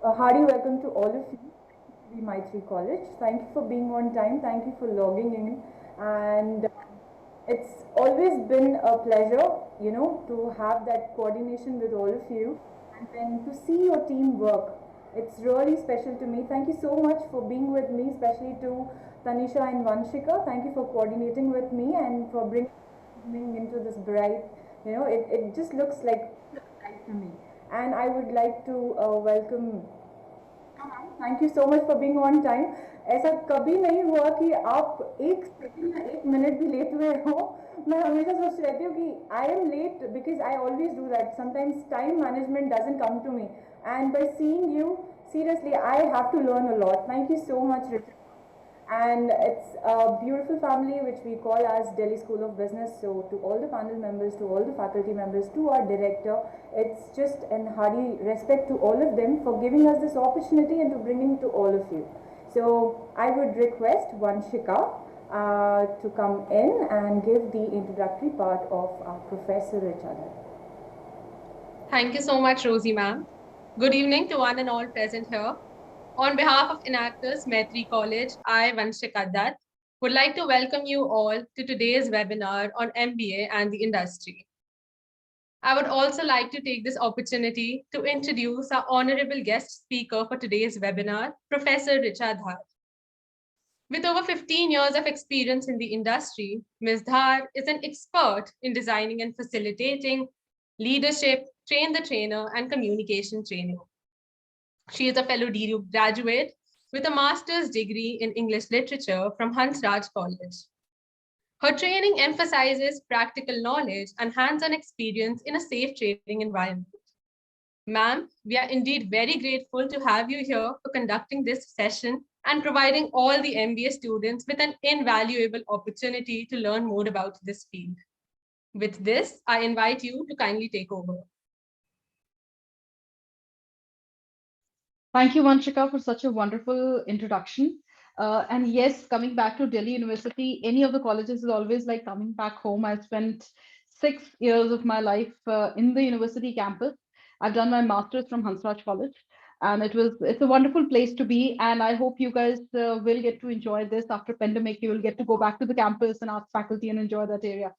A hearty welcome to all of you to the Maitri College. Thank you for being on time. Thank you for logging in. And it's always been a pleasure, to have that coordination with all of you and then to see your team work. It's really special to me. Thank you so much for being with me, especially to Tanisha and Vanshika. Thank you for coordinating with me and for bringing into this bright, it just looks like bright to me. And I would like to welcome. Thank you so much for being on time. ऐसा कभी नहीं हुआ कि आप एक second या एक minute भी लेट हुए हो. मैं हमेशा सोच रहती हूँ कि I am late because I always do that. Sometimes time management doesn't come to me and by seeing you seriously I have to learn a lot. Thank you so much, Richard. And it's a beautiful family which we call as Delhi School of Business. So to all the panel members, to all the faculty members, to our director, it's just an hearty respect to all of them for giving us this opportunity and to bringing it to all of you. So I would request Vanshika to come in and give the introductory part of our Professor Richard. Thank you so much, Rosie ma'am. Good evening to one and all present here. On behalf of Enactors Maitri College, I, Vanshika Dutt, would like to welcome you all to today's webinar on MBA and the industry. I would also like to take this opportunity to introduce our honorable guest speaker for today's webinar, Professor Richard Dhar. With over 15 years of experience in the industry, Ms. Dhar is an expert in designing and facilitating leadership, train the trainer, and communication training. She is a fellow DU graduate with a master's degree in English literature from Hansraj College. Her training emphasizes practical knowledge and hands-on experience in a safe training environment. Ma'am, we are indeed very grateful to have you here for conducting this session and providing all the MBA students with an invaluable opportunity to learn more about this field. With this, I invite you to kindly take over. Thank you, Vanshika, for such a wonderful introduction. And yes, coming back to Delhi University, any of the colleges is always like coming back home. I spent 6 years of my life in the university campus. I've done my master's from Hansraj College, and it's a wonderful place to be. And I hope you guys will get to enjoy this. After pandemic, you will get to go back to the campus and ask faculty and enjoy that area.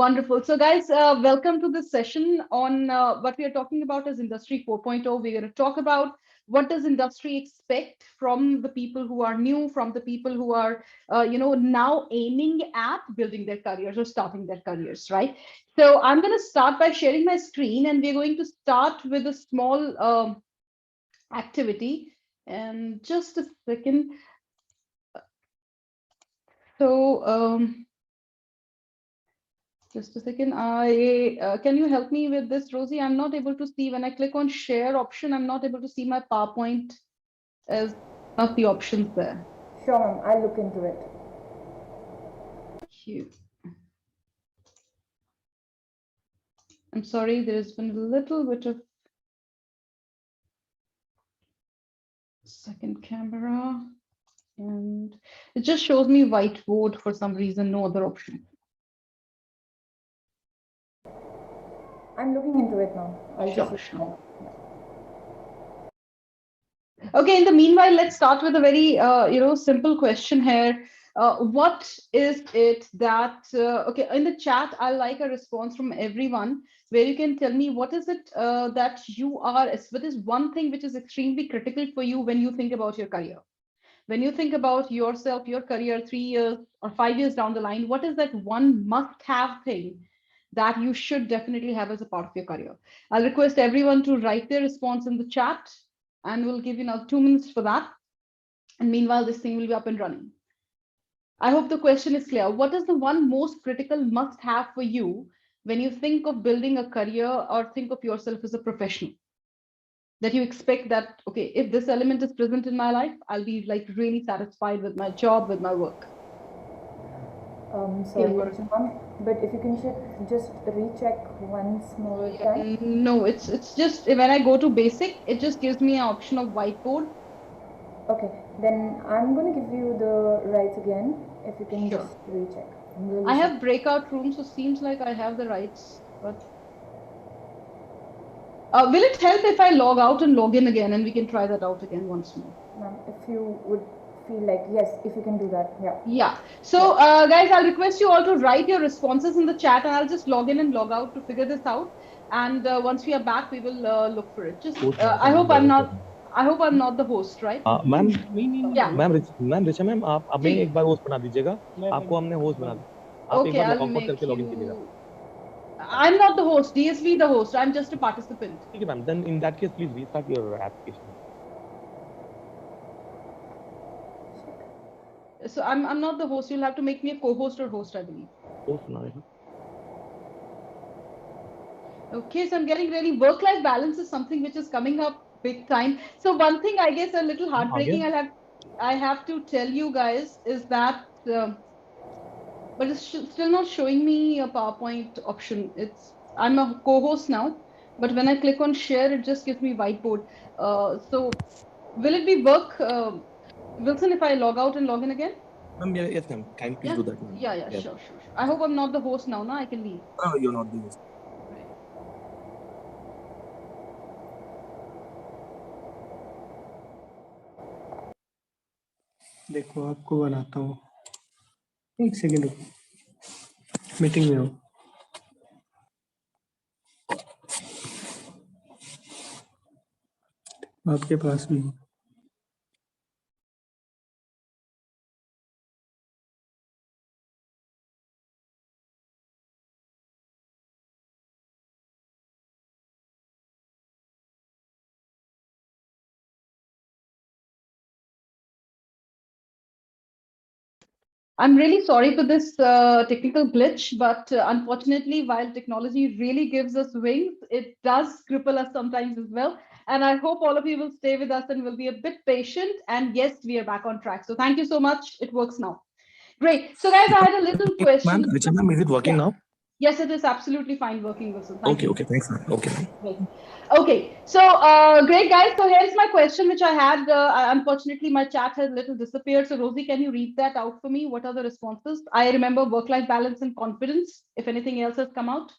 Wonderful. So guys, welcome to this session on what we are talking about as Industry 4.0. We're going to talk about what does industry expect from the people who are new, from the people who are, now aiming at building their careers or starting their careers, right? So I'm going to start by sharing my screen, and we're going to start with a small activity. And just a second. So just a second. Can you help me with this, Rosie? I'm not able to see when I click on share option. I'm not able to see my PowerPoint as one of the options there. Sure, ma'am. I'll look into it. Thank you. I'm sorry, there's been a little bit of second camera, and it just shows me whiteboard for some reason, no other option. I'm looking into it now. Sure. Okay, in the meanwhile, let's start with a very simple question here. What is it that okay, in the chat, I like a response from everyone where you can tell me what is it that you are, what is one thing which is extremely critical for you when you think about your career? When you think about yourself, your career 3 years or 5 years down the line, what is that one must-have thing that you should definitely have as a part of your career? I'll request everyone to write their response in the chat, and we'll give you now 2 minutes for that. And meanwhile, this thing will be up and running. I hope the question is clear. What is the one most critical must-have for you when you think of building a career or think of yourself as a professional? That you expect that, okay, if this element is present in my life, I'll be like really satisfied with my job, with my work. Sorry, but if you can just recheck once more time. No, it's just when I go to basic, it just gives me an option of whiteboard. Okay, then I'm going to give you the rights again. If you can just recheck. Really I have breakout rooms, so seems like I have the rights, but Will it help if I log out and log in again, and we can try that out again once more? Ma'am, if you would feel like, yes, if you can do that, yeah. Yeah. So, guys, I'll request you all to write your responses in the chat, and I'll just log in and log out to figure this out. And once we are back, we will look for it. Just, I hope I'm not. I hope I'm not the host, right? Ma'am Yeah. Ma'am Richa ma'am आप हमें जी. एक बार host बना दीजिएगा, आपको हमने host बना दिया, आप एक Okay, बार I'll लॉग आउट make करके लॉगिन कीजिएगा. you. I'm not the host. DSV the host. I'm just a participant. ठीक है ma'am, then in that case please restart your application. So I'm not the host. You'll have to make me a co-host or host, I believe. Host बना देगा. Okay, so I'm getting really work-life balance is something which is coming up big time. So one thing I guess a little heartbreaking I have to tell you guys is that, but it's still not showing me a PowerPoint option. I'm a co-host now, but when I click on share, it just gives me whiteboard. So will it be work, Wilson, if I log out and log in again? Yes ma'am, can you please do that ma'am? Yeah, sure. I hope I'm not the host now. I can leave. No, you're not the host. देखो आपको बनाता हूँ, एक second रुको, meeting में हो. आपके पास भी. I'm really sorry for this technical glitch, but unfortunately, while technology really gives us wings, it does cripple us sometimes as well. And I hope all of you will stay with us and will be a bit patient. And yes, we are back on track. So thank you so much. It works now. Great. So guys, I had a little question. Ma'am, Richa ma'am, is it working now? Yes, it is absolutely fine working, Wilson. Thank you. Okay, thanks ma'am. Okay. Great. Okay, so great guys. So here's my question, which I had. Unfortunately, my chat has little disappeared. So Rosie, can you read that out for me? What are the responses? I remember work-life balance and confidence. If anything else has come out.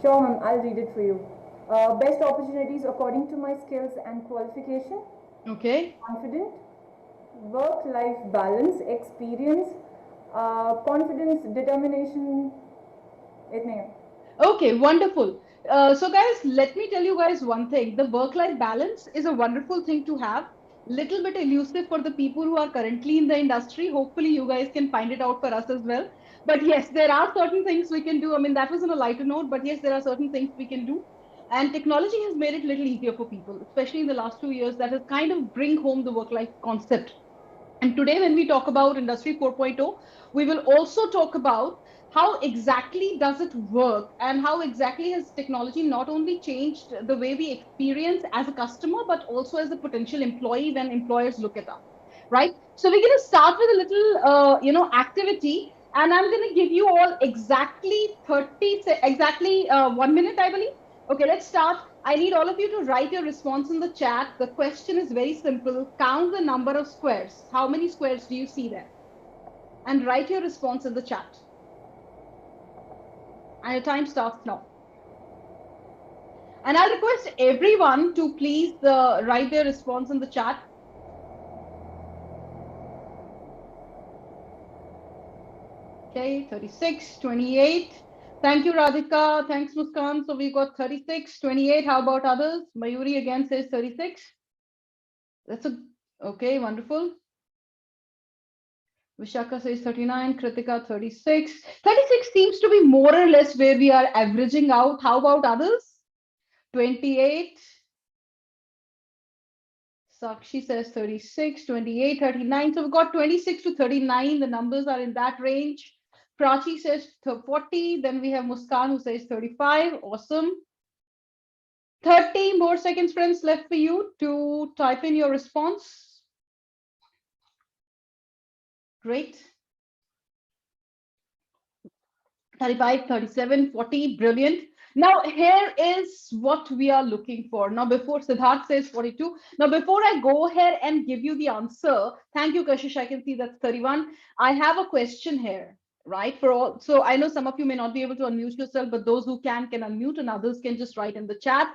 Sure, ma'am, I'll read it for you. Best opportunities according to my skills and qualification. Okay. Confident. Work-life balance, experience, confidence, determination. Okay, wonderful. So guys, let me tell you guys one thing. The work-life balance is a wonderful thing to have. Little bit elusive for the people who are currently in the industry. Hopefully you guys can find it out for us as well. But yes, there are certain things we can do. I mean, that was on a lighter note, but yes, there are certain things we can do. And technology has made it a little easier for people, especially in the last 2 years, that has kind of bring home the work-life concept. And today, when we talk about Industry 4.0, we will also talk about how exactly does it work and how exactly has technology not only changed the way we experience as a customer, but also as a potential employee when employers look at us, right? So we're going to start with a little, activity, and I'm going to give you all exactly 1 minute, I believe. Okay, let's start. I need all of you to write your response in the chat. The question is very simple. Count the number of squares. How many squares do you see there? And write your response in the chat. And your time starts now. And I'll request everyone to please write their response in the chat. Okay, 36, 28. Thank you, Radhika. Thanks, Muskan. So we got 36, 28. How about others? Mayuri again says 36. Okay, wonderful. Vishaka says 39, Kritika 36. 36 seems to be more or less where we are averaging out. How about others? 28. Sakshi says 36, 28, 39. So we've got 26 to 39. The numbers are in that range. Prachi says 40. Then we have Muskan who says 35. Awesome. 30 more seconds, friends, left for you to type in your response. Great. 35, 37, 40. Brilliant. Now, here is what we are looking for. Now, before Siddharth says 42. Now, before I go ahead and give you the answer, thank you, Kashish. I can see that's 31. I have a question here, right? For all. So I know some of you may not be able to unmute yourself, but those who can unmute, and others can just write in the chat.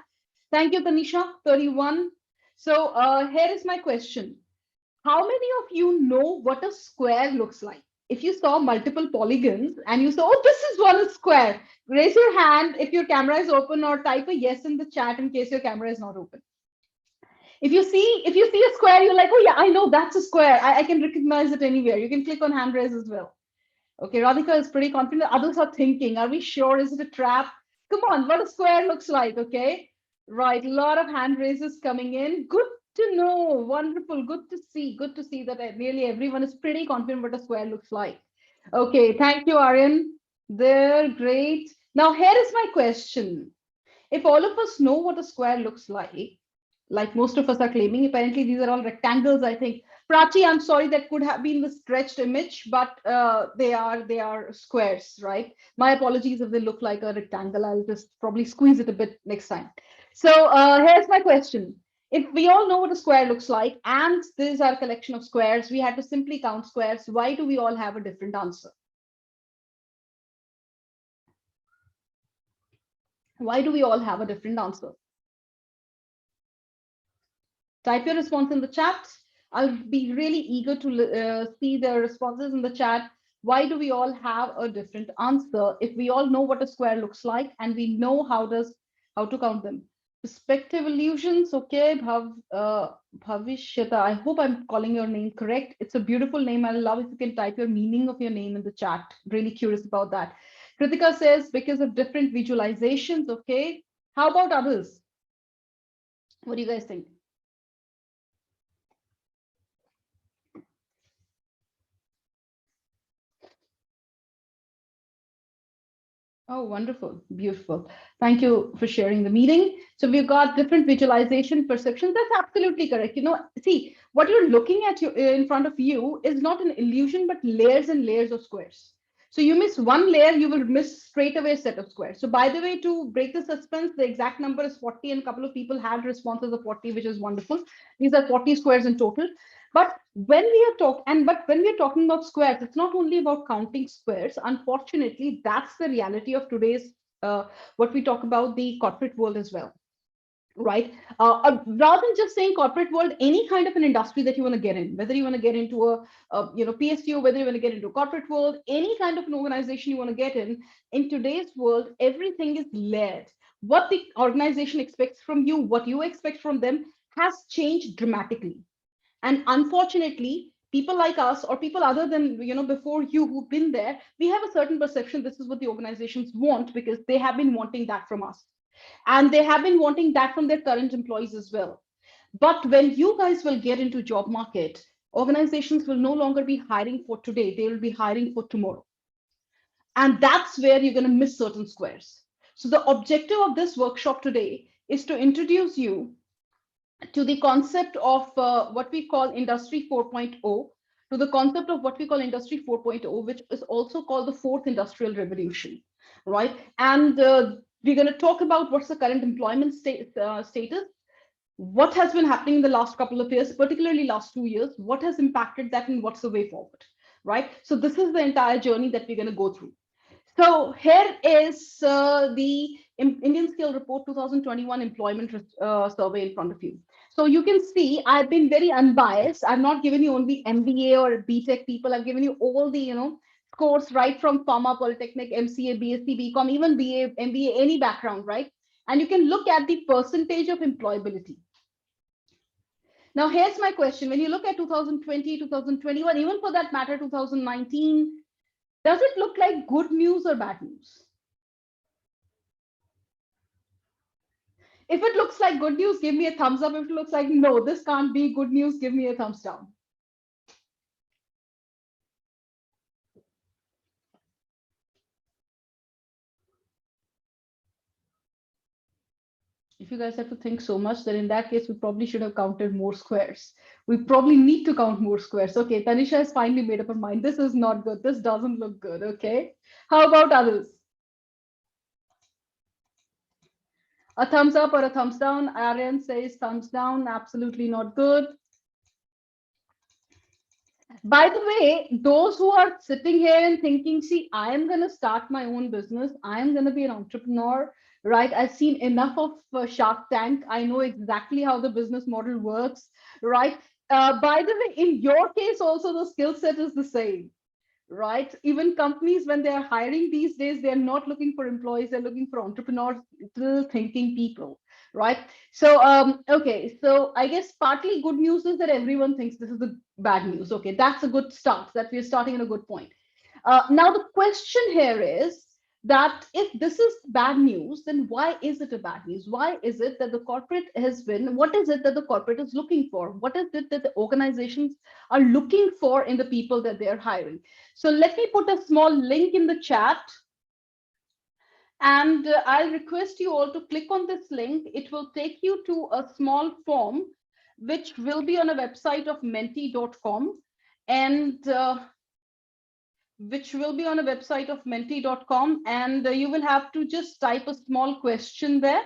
Thank you, Tanisha. 31. So here is my question. How many of you know what a square looks like? If you saw multiple polygons and you saw, oh, this is one square, raise your hand if your camera is open, or type a yes in the chat in case your camera is not open. If you see a square, you're like, oh yeah, I know that's a square. I can recognize it anywhere. You can click on hand raise as well. Okay, Radhika is pretty confident. Others are thinking, are we sure? Is it a trap? Come on, what a square looks like, okay? Right, a lot of hand raises coming in. Good to know, wonderful, good to see that nearly everyone is pretty confident what a square looks like. Okay, thank you, Aryan. They're great. Now, here is my question. If all of us know what a square looks like most of us are claiming, apparently these are all rectangles, I think. Prachi, I'm sorry, that could have been the stretched image, but they are squares, right? My apologies if they look like a rectangle. I'll just probably squeeze it a bit next time. So here's my question. If we all know what a square looks like, and these are a collection of squares, we had to simply count squares, why do we all have a different answer? Why do we all have a different answer? Type your response in the chat. I'll be really eager to see the responses in the chat. Why do we all have a different answer if we all know what a square looks like and we know how to count them? Perspective illusions, okay. Bhavishita, I hope I'm calling your name correct. It's a beautiful name. I love if you can type your meaning of your name in the chat. Really curious about that. Kritika says because of different visualizations, okay. How about others? What do you guys think? Oh, wonderful. Beautiful. Thank you for sharing the meeting. So we've got different visualization perceptions. That's absolutely correct. You know, see, what you're looking at in front of you is not an illusion, but layers and layers of squares. So you miss one layer, you will miss straight away a set of squares. So by the way, to break the suspense, the exact number is 40, and a couple of people had responses of 40, which is wonderful. These are 40 squares in total. But when we are talking about squares, it's not only about counting squares. Unfortunately, that's the reality of today's what we talk about, the corporate world as well, right? Rather than just saying corporate world, any kind of an industry that you want to get in, whether you want to get into a PSU, whether you want to get into a corporate world, any kind of an organization you want to get in today's world, everything is layered. What the organization expects from you, what you expect from them, has changed dramatically. And unfortunately, people like us or people other than before you who've been there, we have a certain perception this is what the organizations want because they have been wanting that from us, and they have been wanting that from their current employees as well. But when you guys will get into job market, organizations will no longer be hiring for today, they will be hiring for tomorrow, and that's where you're going to miss certain squares. So the objective of this workshop today is to introduce you to the concept of what we call Industry 4.0, to the concept of what we call Industry 4.0, which is also called the fourth industrial revolution, right? And we're going to talk about what's the current employment status, what has been happening in the last couple of years, particularly last 2 years, what has impacted that, and what's the way forward, right? So this is the entire journey that we're going to go through. So here is the Indian Skill Report 2021 Employment Survey in front of you. So you can see I've been very unbiased. I've not given you only MBA or BTech people. I've given you all the scores right from Pharma, Polytechnic, MCA, BSc, BCom, even BA, MBA, any background, right? And you can look at the percentage of employability. Now here's my question. When you look at 2020, 2021, even for that matter, 2019, does it look like good news or bad news? If it looks like good news, give me a thumbs up. If it looks like, no, this can't be good news, give me a thumbs down. If you guys have to think so much, then in that case, we probably should have counted more squares. We probably need to count more squares. Okay, Tanisha has finally made up her mind. This is not good. This doesn't look good, okay? How about others? A thumbs up or a thumbs down? Aryan says thumbs down, absolutely not good. By the way, those who are sitting here and thinking, see, I am going to start my own business, I am going to be an entrepreneur, right? I've seen enough of Shark Tank. I know exactly how the business model works, right? By the way, in your case, also the skill set is the same, right? Even companies, when they are hiring these days, they're not looking for employees, they're looking for entrepreneurial thinking people, right? So, okay, so I guess partly good news is that everyone thinks this is the bad news. Okay, that's a good start, that we're starting at a good point. Now, the question here is that if this is bad news, then why is it a bad news? Why is it that the corporate has been, what is it that the corporate is looking for? What is it that the organizations are looking for in the people that they're hiring? So let me put a small link in the chat. And I'll request you all to click on this link. It will take you to a small form, which will be on a website of menti.com. And which will be on a website of menti.com, and you will have to just type a small question there.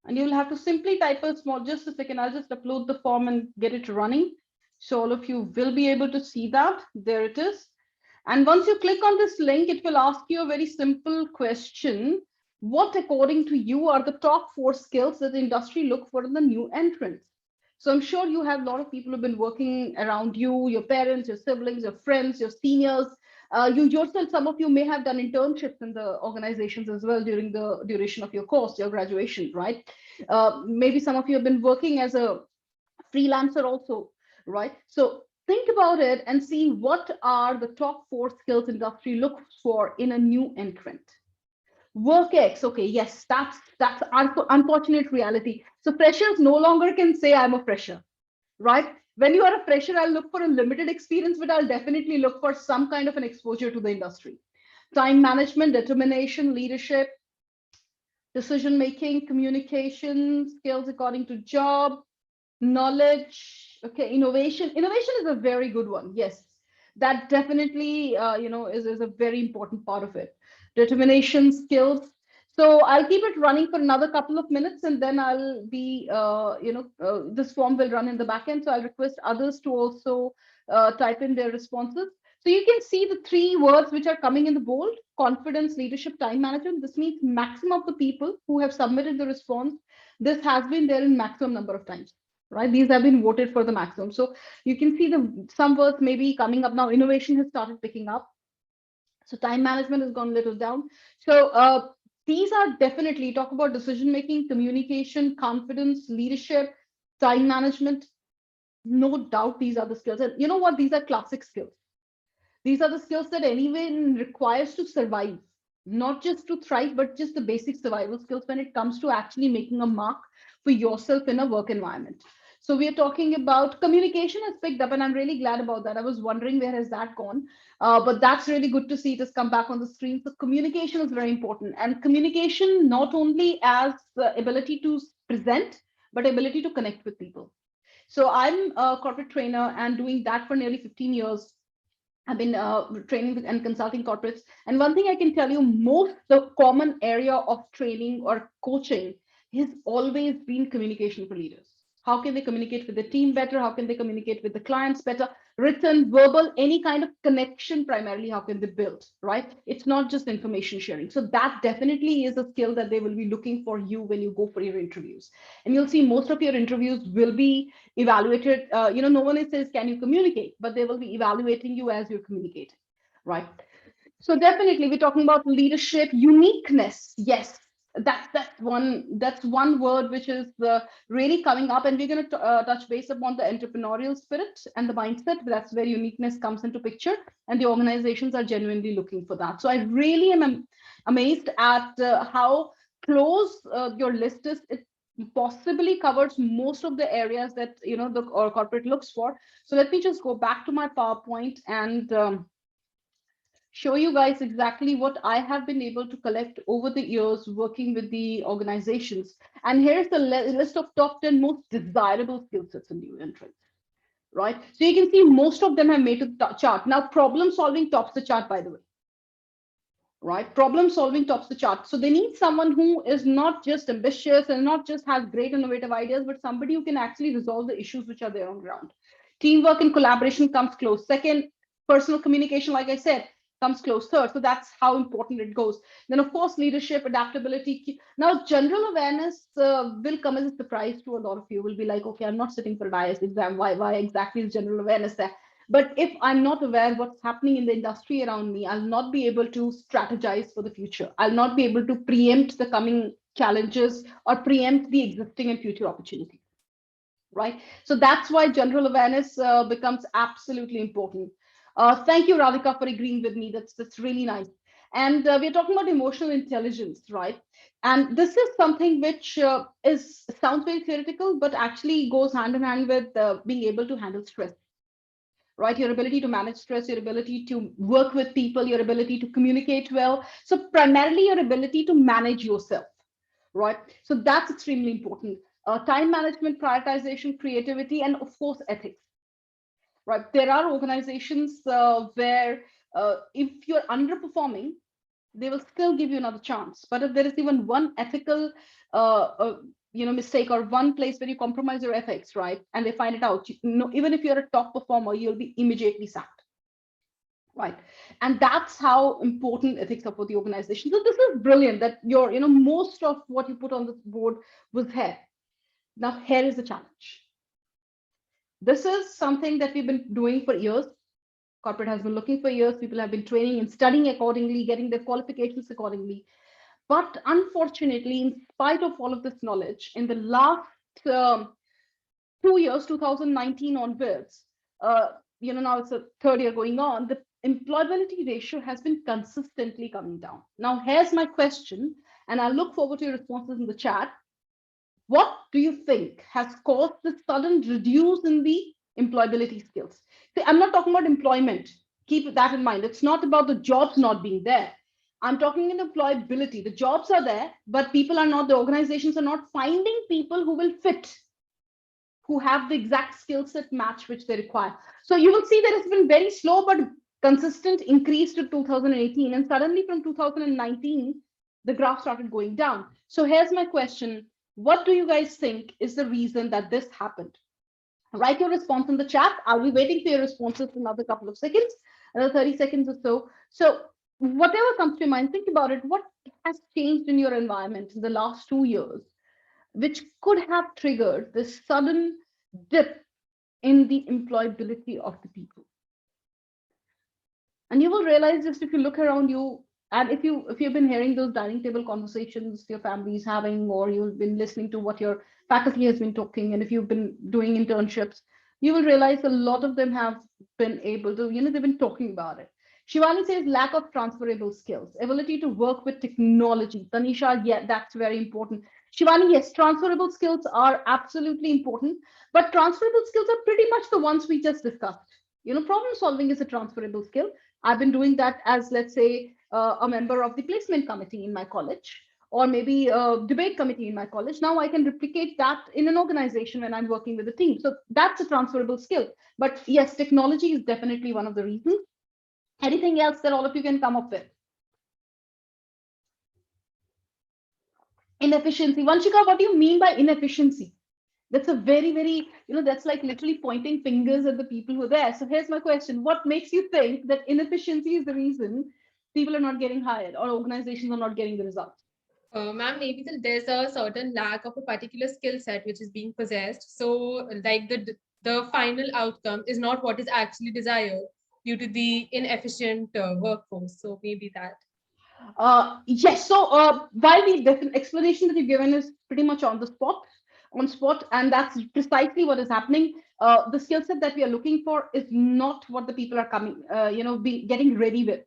And you'll have to simply type a small, just a second, I'll just upload the form and get it running. So all of you will be able to see that. There it is. And once you click on this link, it will ask you a very simple question. What, according to you, are the top 4 skills that the industry look for in the new entrants? So I'm sure you have a lot of people who've been working around you, your parents, your siblings, your friends, your seniors. You yourself, some of you may have done internships in the organizations as well during the duration of your course, your graduation, right? Maybe some of you have been working as a freelancer also, right? So think about it and see what are the top 4 skills industry looks for in a new entrant. Work X, okay, yes, that's unfortunate reality. So freshers no longer can say I'm a fresher, right? When you are a fresher, I'll look for a limited experience, but I'll definitely look for some kind of an exposure to the industry. Time management, determination, leadership, decision-making, communication, skills according to job, knowledge, okay, innovation. Innovation is a very good one. Yes, that definitely, is a very important part of it. Determination, skills. So I'll keep it running for another couple of minutes, and then I'll be, this form will run in the back end. So I'll request others to also type in their responses. So you can see the 3 words which are coming in the bold: confidence, leadership, time management. This means maximum of the people who have submitted the response, this has been there in maximum number of times, right? These have been voted for the maximum. So you can see some words maybe coming up now. Innovation has started picking up. So time management has gone a little down. So these are definitely, talk about decision making, communication, confidence, leadership, time management. No doubt these are the skills. And you know what? These are classic skills. These are the skills that anyone requires to survive, not just to thrive, but just the basic survival skills when it comes to actually making a mark for yourself in a work environment. So we are talking about communication has picked up, and I'm really glad about that. I was wondering where has that gone, but that's really good to see it has come back on the screen. So communication is very important, and communication not only as the ability to present, but ability to connect with people. So I'm a corporate trainer and doing that for nearly 15 years. I've been training and consulting corporates. And one thing I can tell you, the common area of training or coaching has always been communication for leaders. How can they communicate with the team better? How can they communicate with the clients better? Written, verbal, any kind of connection, primarily, how can they build, right? It's not just information sharing. So that definitely is a skill that they will be looking for you when you go for your interviews. And you'll see most of your interviews will be evaluated. No one says, can you communicate? But they will be evaluating you as you're communicating, right? So definitely we're talking about leadership, uniqueness. Yes, that's one word which is really coming up, and we're going to touch base upon the entrepreneurial spirit and the mindset. That's where uniqueness comes into picture, and the organizations are genuinely looking for that. So I really am amazed at how close your list is. It possibly covers most of the areas that the corporate looks for. So let me just go back to my PowerPoint and show you guys exactly what I have been able to collect over the years working with the organizations. And here's the list of top 10 most desirable skill sets in new entrants, right? So you can see most of them have made the chart. Now, problem solving tops the chart, by the way. right? Problem solving tops the chart. So they need someone who is not just ambitious and not just has great innovative ideas, but somebody who can actually resolve the issues which are there on ground. Teamwork and collaboration comes close. Second, personal communication, like I said, comes close. Third, so that's how important it goes. Then, of course, leadership, adaptability. Now, general awareness will come as a surprise to a lot of you. Will be like, okay, I'm not sitting for an IS exam. Why exactly is general awareness there? But if I'm not aware what's happening in the industry around me, I'll not be able to strategize for the future. I'll not be able to preempt the coming challenges or preempt the existing and future opportunities, right? So that's why general awareness becomes absolutely important. Thank you, Radhika, for agreeing with me. That's really nice. And we're talking about emotional intelligence, right? And this is something which sounds very theoretical, but actually goes hand in hand with being able to handle stress, right? Your ability to manage stress, your ability to work with people, your ability to communicate well. So primarily your ability to manage yourself, right? So that's extremely important. Time management, prioritization, creativity, and of course, ethics, right? There are organizations where if you're underperforming, they will still give you another chance. But if there is even one ethical mistake or one place where you compromise your ethics, right, and they find it out, even if you're a top performer, you'll be immediately sacked, right? And that's how important ethics are for the organization. So this is brilliant that most of what you put on this board was here. Now here is the challenge. This is something that we've been doing for years. Corporate has been looking for years. People have been training and studying accordingly, getting their qualifications accordingly. But unfortunately, in spite of all of this knowledge, in the last 2 years, 2019 onwards, now it's a third year going on, the employability ratio has been consistently coming down. Now, here's my question, and I look forward to your responses in the chat. What do you think has caused this sudden reduce in the employability skills? See, I'm not talking about employment. Keep that in mind. It's not about the jobs not being there. I'm talking in employability. The jobs are there, but people are not, the organizations are not finding people who will fit, who have the exact skill set match which they require. So you will see that it's been very slow but consistent increase to 2018. And suddenly from 2019, the graph started going down. So here's my question. What do you guys think is the reason that this happened? Write your response in the chat. I'll be waiting for your responses in another couple of seconds, another 30 seconds or so. So whatever comes to your mind, think about it. What has changed in your environment in the last 2 years, which could have triggered this sudden dip in the employability of the people? And you will realize just if you look around you, and if you've been hearing those dining table conversations your family is having, or you've been listening to what your faculty has been talking, and if you've been doing internships, you will realize a lot of them have been able to, they've been talking about it. Shivani says lack of transferable skills, ability to work with technology. Tanisha, yeah, that's very important. Shivani, yes, transferable skills are absolutely important, but transferable skills are pretty much the ones we just discussed. Problem solving is a transferable skill. I've been doing that as, let's say, a member of the placement committee in my college, or maybe a debate committee in my college. Now I can replicate that in an organization when I'm working with a team. So that's a transferable skill. But yes, technology is definitely one of the reasons. Anything else that all of you can come up with? Inefficiency. Vanshika, what do you mean by inefficiency? That's a very, very, that's like literally pointing fingers at the people who are there. So here's my question. What makes you think that inefficiency is the reason people are not getting hired or organizations are not getting the results? Ma'am, maybe there's a certain lack of a particular skill set which is being possessed. So like the final outcome is not what is actually desired due to the inefficient workforce. So maybe that. Yes. So while the explanation that you've given is pretty much on spot, and that's precisely what is happening. The skill set that we are looking for is not what the people are coming, getting ready with.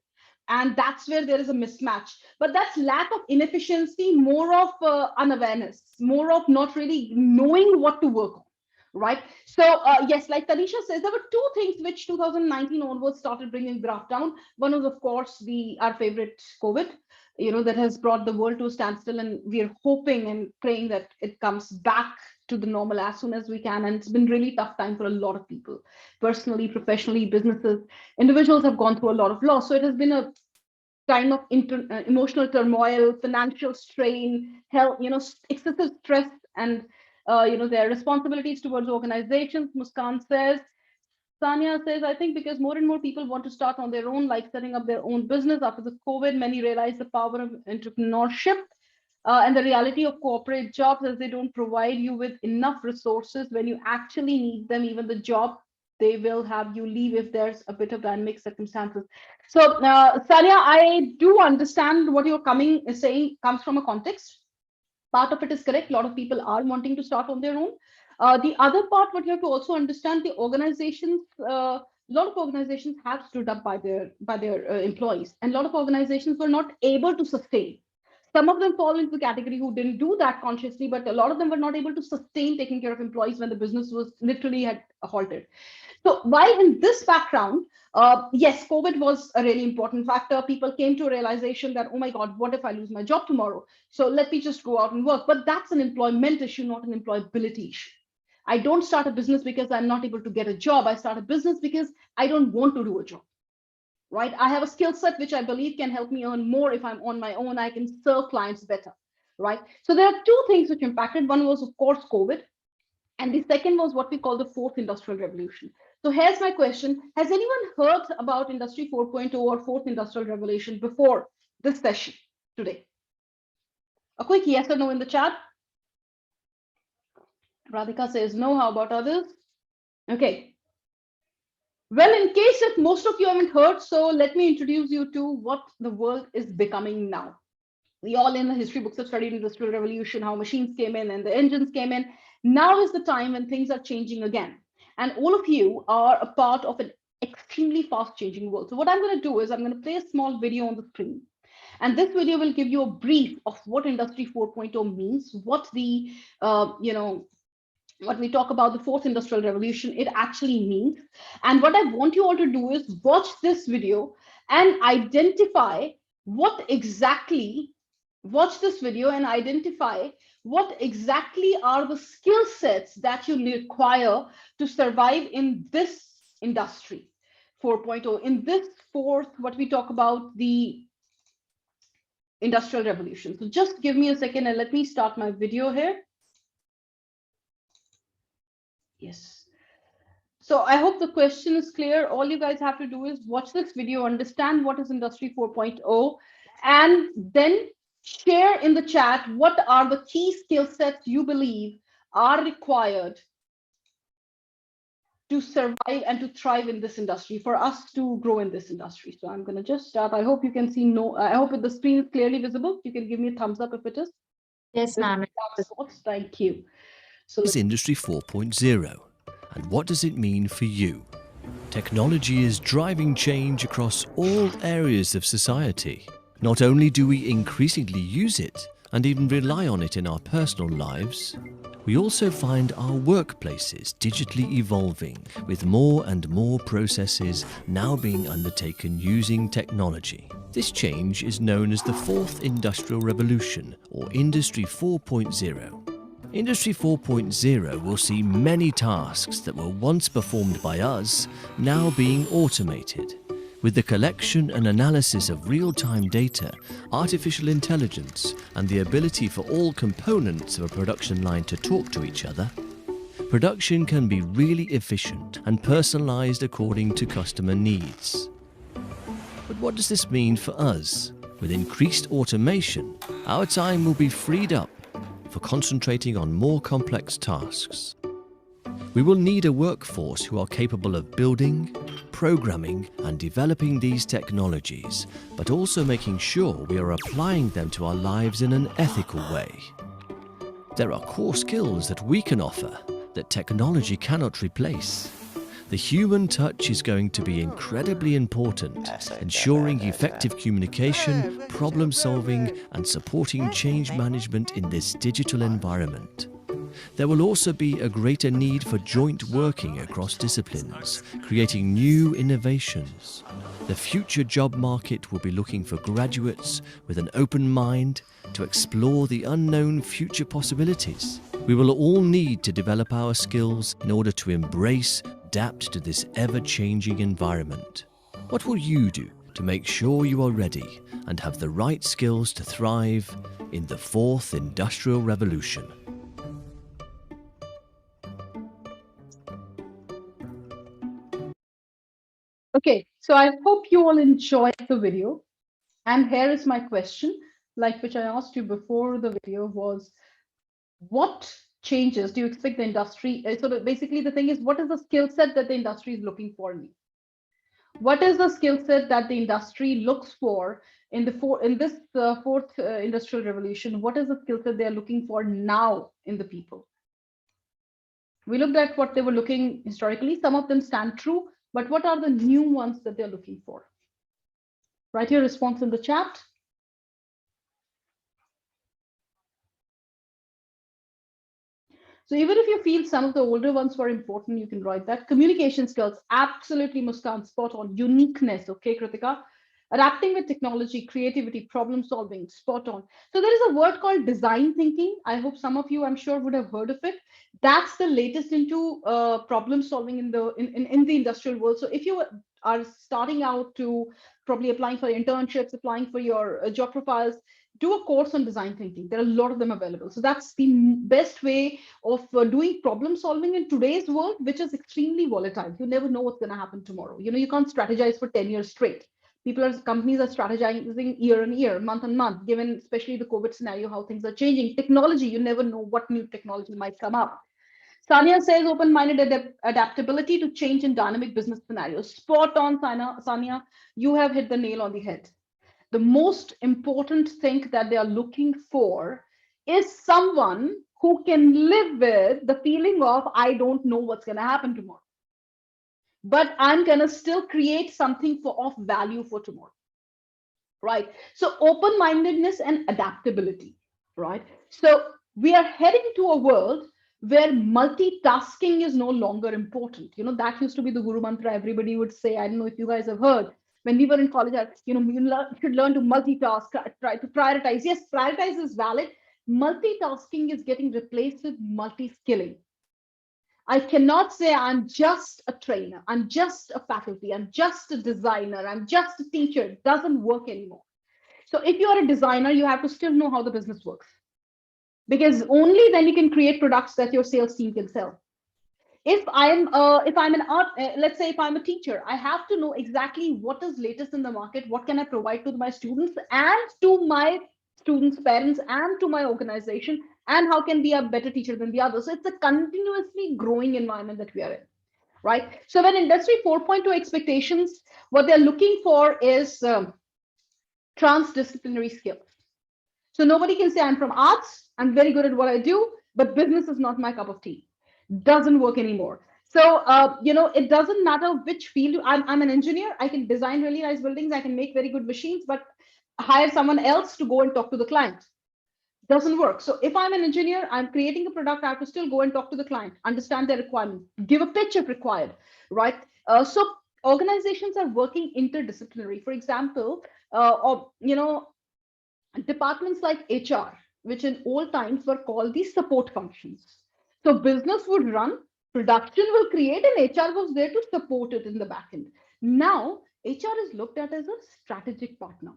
And that's where there is a mismatch. But that's lack of inefficiency, more of unawareness, more of not really knowing what to work on, right? So yes, like Tanisha says, there were two things which 2019 onwards started bringing graph down. One was, of course, our favorite COVID, that has brought the world to a standstill, and we are hoping and praying that it comes back to the normal as soon as we can. And it's been really tough time for a lot of people, personally, professionally, businesses, individuals have gone through a lot of loss. So it has been a time of emotional turmoil, financial strain, health, excessive stress, and their responsibilities towards organizations. Muskan says, Sanya says, I think because more and more people want to start on their own, like setting up their own business after the COVID, many realize the power of entrepreneurship and the reality of corporate jobs, as they don't provide you with enough resources when you actually need them. Even the job, they will have you leave if there's a bit of dynamic circumstances. So Sanya, I do understand what you're saying comes from a context. Part of it is correct. A lot of people are wanting to start on their own. The other part, what you have to also understand, the organizations, a lot of organizations have stood up by their employees, and a lot of organizations were not able to sustain. Some of them fall into the category who didn't do that consciously, but a lot of them were not able to sustain taking care of employees when the business was literally had halted. So while in this background, yes, COVID was a really important factor. People came to a realization that, oh my God, what if I lose my job tomorrow? So let me just go out and work. But that's an employment issue, not an employability issue. I don't start a business because I'm not able to get a job. I start a business because I don't want to do a job. Right? I have a skill set which I believe can help me earn more. If I'm on my own, I can serve clients better. Right? So there are two things which impacted. One was, of course, COVID. And the second was what we call the fourth industrial revolution. So here's my question. Has anyone heard about Industry 4.0 or fourth industrial revolution before this session today? A quick yes or no in the chat. Radhika says no. How about others? Okay. Well, in case if most of you haven't heard, so let me introduce you to what the world is becoming now. We all in the history books have studied industrial revolution, how machines came in and the engines came in. Now is the time when things are changing again. And all of you are a part of an extremely fast changing world. So what I'm going to do is I'm going to play a small video on the screen. And this video will give you a brief of what Industry 4.0 means, what the, what we talk about the fourth industrial revolution, it actually means. And what I want you all to do is watch this video and identify what exactly, watch this video and identify what exactly are the skill sets that you require to survive in this industry 4.0, in this fourth, what we talk about, the industrial revolution. So just give me a second and let me start my video here. Yes. So I hope the question is clear. All you guys have to do is watch this video, understand what is Industry 4.0, and then share in the chat what are the key skill sets you believe are required to survive and to thrive in this industry, for us to grow in this industry. So I'm going to just start. I hope you can see I hope the screen is clearly visible. You can give me a thumbs up if it is. Yes, ma'am. Thank you. So is Industry 4.0, and what does it mean for you? Technology is driving change across all areas of society. Not only do we increasingly use it and even rely on it in our personal lives, we also find our workplaces digitally evolving, with more and more processes now being undertaken using technology. This change is known as the Fourth Industrial Revolution, or Industry 4.0. Industry 4.0 will see many tasks that were once performed by us now being automated. With the collection and analysis of real-time data, artificial intelligence, and the ability for all components of a production line to talk to each other, production can be really efficient and personalized according to customer needs. But what does this mean for us? With increased automation, our time will be freed up for concentrating on more complex tasks. We will need a workforce who are capable of building, programming, and developing these technologies, but also making sure we are applying them to our lives in an ethical way. There are core skills that we can offer that technology cannot replace. The human touch is going to be incredibly important, ensuring effective communication, problem solving, and supporting change management in this digital environment. There will also be a greater need for joint working across disciplines, creating new innovations. The future job market will be looking for graduates with an open mind to explore the unknown future possibilities. We will all need to develop our skills in order to embrace, adapt to this ever-changing environment. What will you do to make sure you are ready and have the right skills to thrive in the fourth industrial revolution. Okay, so I hope you all enjoyed the video. And here is my question, like which I asked you before the video, was what changes do you expect the industry? So basically the thing is, what is the skill set that the industry is looking for in me? What is the skill set that the industry looks for in this fourth industrial revolution? What is the skill set they are looking for now in the people? We looked at what they were looking historically. Some of them stand true, but what are the new ones that they're looking for? Write your response in the chat. So even if you feel some of the older ones were important, you can write that. Communication skills, absolutely Muskan, spot on. Uniqueness, okay, Kritika? Adapting with technology, creativity, problem solving, spot on. So there is a word called design thinking. I hope some of you, I'm sure, would have heard of it. That's the latest into problem solving in the industrial world. So if you are starting out to probably applying for internships, applying for your job profiles, do a course on design thinking. There are a lot of them available. So that's the best way of doing problem solving in today's world, which is extremely volatile. You never know what's going to happen tomorrow. You know, you can't strategize for 10 years straight. Companies are strategizing year on year, month on month, given especially the COVID scenario, how things are changing. Technology, you never know what new technology might come up. Sanya says open-minded adaptability to change in dynamic business scenarios. Spot on, Sanya. You have hit the nail on the head. The most important thing that they are looking for is someone who can live with the feeling of, I don't know what's going to happen tomorrow, but I'm going to still create something of value for tomorrow, right? So open-mindedness and adaptability, right? So we are heading to a world where multitasking is no longer important. You know, that used to be the guru mantra everybody would say. I don't know if you guys have heard. When we were in college, you know, you should learn to multitask, try to prioritize. Yes, prioritize is valid. Multitasking is getting replaced with multi-skilling. I cannot say I'm just a trainer, I'm just a faculty, I'm just a designer, I'm just a teacher. It doesn't work anymore. So if you are a designer, you have to still know how the business works, because only then you can create products that your sales team can sell. If I'm an art, let's say if I'm a teacher, I have to know exactly what is latest in the market, what can I provide to my students and to my students' parents and to my organization, and how can be a better teacher than the others. So it's a continuously growing environment that we are in, right? So when industry 4.2 expectations, what they're looking for is transdisciplinary skills. So nobody can say I'm from arts, I'm very good at what I do, but business is not my cup of tea. Doesn't work anymore. So, you know, it doesn't matter which field. I'm an engineer. I can design really nice buildings. I can make very good machines, but hire someone else to go and talk to the client. Doesn't work. So if I'm an engineer, I'm creating a product, I have to still go and talk to the client, understand their requirements, give a pitch if required, right? So organizations are working interdisciplinary. For example, you know, departments like HR, which in old times were called the support functions. So business would run, production will create, and HR was there to support it in the back end. Now, HR is looked at as a strategic partner.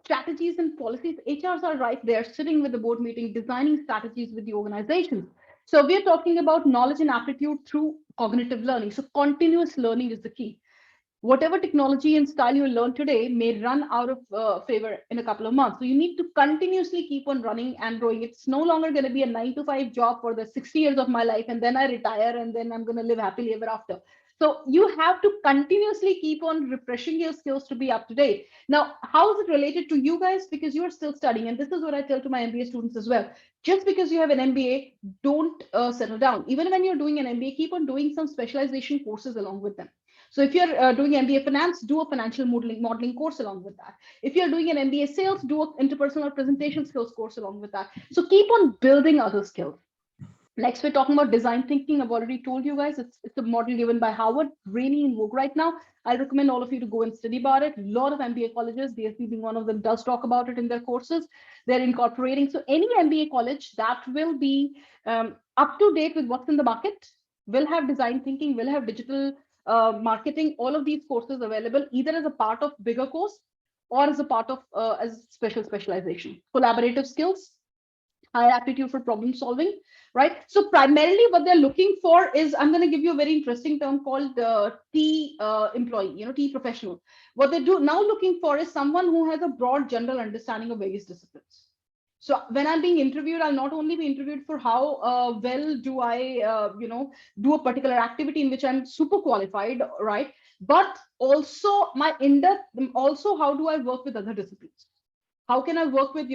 Strategies and policies, HRs are right there sitting with the board meeting, designing strategies with the organizations. So we're talking about knowledge and aptitude through cognitive learning. So continuous learning is the key. Whatever technology and style you learn today may run out of favor in a couple of months. So you need to continuously keep on running and growing. It's no longer going to be a 9-to-5 job for the 60 years of my life, and then I retire, and then I'm going to live happily ever after. So you have to continuously keep on refreshing your skills to be up to date. Now, how is it related to you guys? Because you are still studying, and this is what I tell to my MBA students as well. Just because you have an MBA, don't settle down. Even when you're doing an MBA, keep on doing some specialization courses along with them. So if you're doing MBA finance, do a financial modeling course along with that. If you're doing an MBA sales, do an interpersonal presentation skills course along with that. So keep on building other skills. Next, we're talking about design thinking. I've already told you guys, it's a model given by Harvard, really in vogue right now. I recommend all of you to go and study about it. A lot of MBA colleges, DSP being one of them, does talk about it in their courses. They're incorporating. So any MBA college that will be up to date with what's in the market will have design thinking, will have digital marketing all of these courses available either as a part of bigger course or as a part of as specialization. Collaborative skills, high aptitude for problem solving, right? So primarily what they're looking for is, I'm going to give you a very interesting term called T employee, T professional. What they do now looking for is someone who has a broad general understanding of various disciplines. So when I'm being interviewed, I'll not only be interviewed for how well do I, do a particular activity in which I'm super qualified, right? But also my in-depth, also how do I work with other disciplines? How can I work with,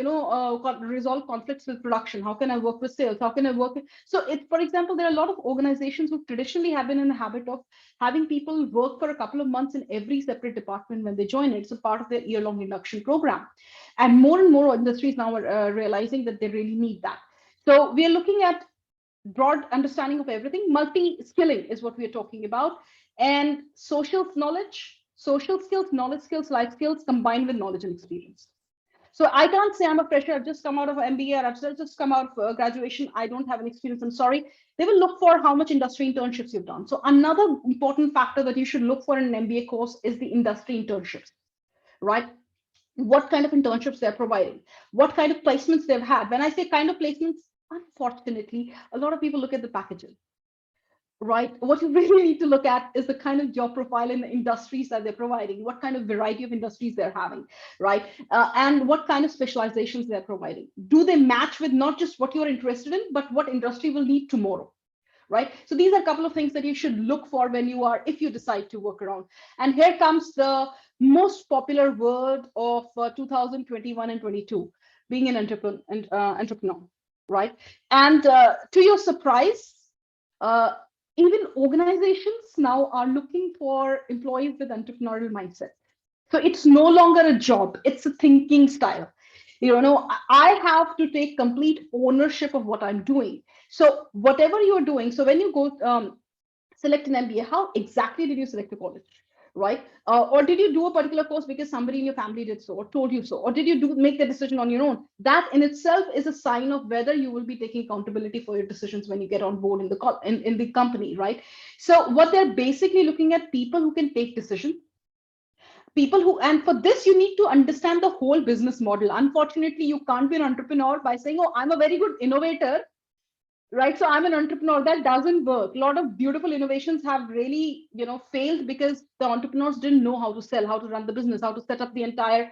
resolve conflicts with production? How can I work with sales? How can I work with, so it, for example, there are a lot of organizations who traditionally have been in the habit of having people work for a couple of months in every separate department when they join it. It's a part of their year-long induction program. And more industries now are realizing that they really need that. So we are looking at broad understanding of everything. Multi-skilling is what we are talking about. And social knowledge, social skills, knowledge skills, life skills combined with knowledge and experience. So I can't say I'm a fresher, I've just come out of MBA, or I've just come out of graduation, I don't have an experience, I'm sorry. They will look for how much industry internships you've done. So another important factor that you should look for in an MBA course is the industry internships, right? What kind of internships they're providing, what kind of placements they've had. When I say kind of placements, unfortunately, a lot of people look at the packaging. Right, what you really need to look at is the kind of job profile in the industries that they're providing, what kind of variety of industries they're having, right? And what kind of specializations they're providing. Do they match with not just what you're interested in, but what industry will need tomorrow, right? So these are a couple of things that you should look for when you are, if you decide to work around. And here comes the most popular word of 2021 and 22, being an entrepreneur, right? And to your surprise, even organizations now are looking for employees with entrepreneurial mindset. So it's no longer a job, it's a thinking style. I have to take complete ownership of what I'm doing. So whatever you're doing, so when you go select an MBA, how exactly did you select a college? Right? Or did you do a particular course because somebody in your family did so or told you so? Or did you make the decision on your own? That in itself is a sign of whether you will be taking accountability for your decisions when you get on board in the company, right? So what they're basically looking at, people who can take decisions, people who, and for this, you need to understand the whole business model. Unfortunately, you can't be an entrepreneur by saying, oh, I'm a very good innovator, right? So I'm an entrepreneur. That doesn't work. A lot of beautiful innovations have really, failed because the entrepreneurs didn't know how to sell, how to run the business, how to set up the entire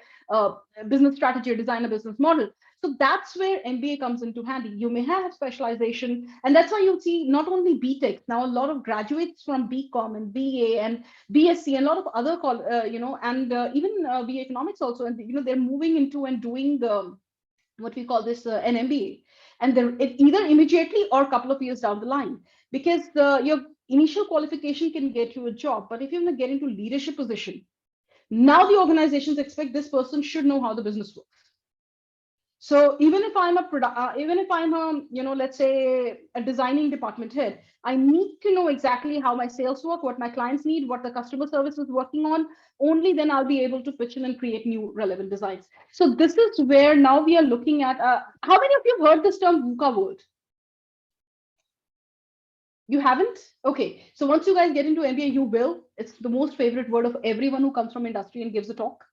business strategy or design a business model. So that's where MBA comes into handy. You may have specialization, and that's why you'll see not only BTech, now a lot of graduates from BCom and BA and BSc and a lot of other, even BA economics also, and they're moving into and doing what we call this an MBA. And they're either immediately or a couple of years down the line, because your initial qualification can get you a job. But if you want to get into leadership position, now the organizations expect this person should know how the business works. So even if I'm let's say a designing department head, I need to know exactly how my sales work, what my clients need, what the customer service is working on. Only then I'll be able to pitch in and create new relevant designs. So this is where now we are looking at, how many of you have heard this term VUCA word? You haven't? Okay. So once you guys get into MBA, you will. It's the most favorite word of everyone who comes from industry and gives a talk.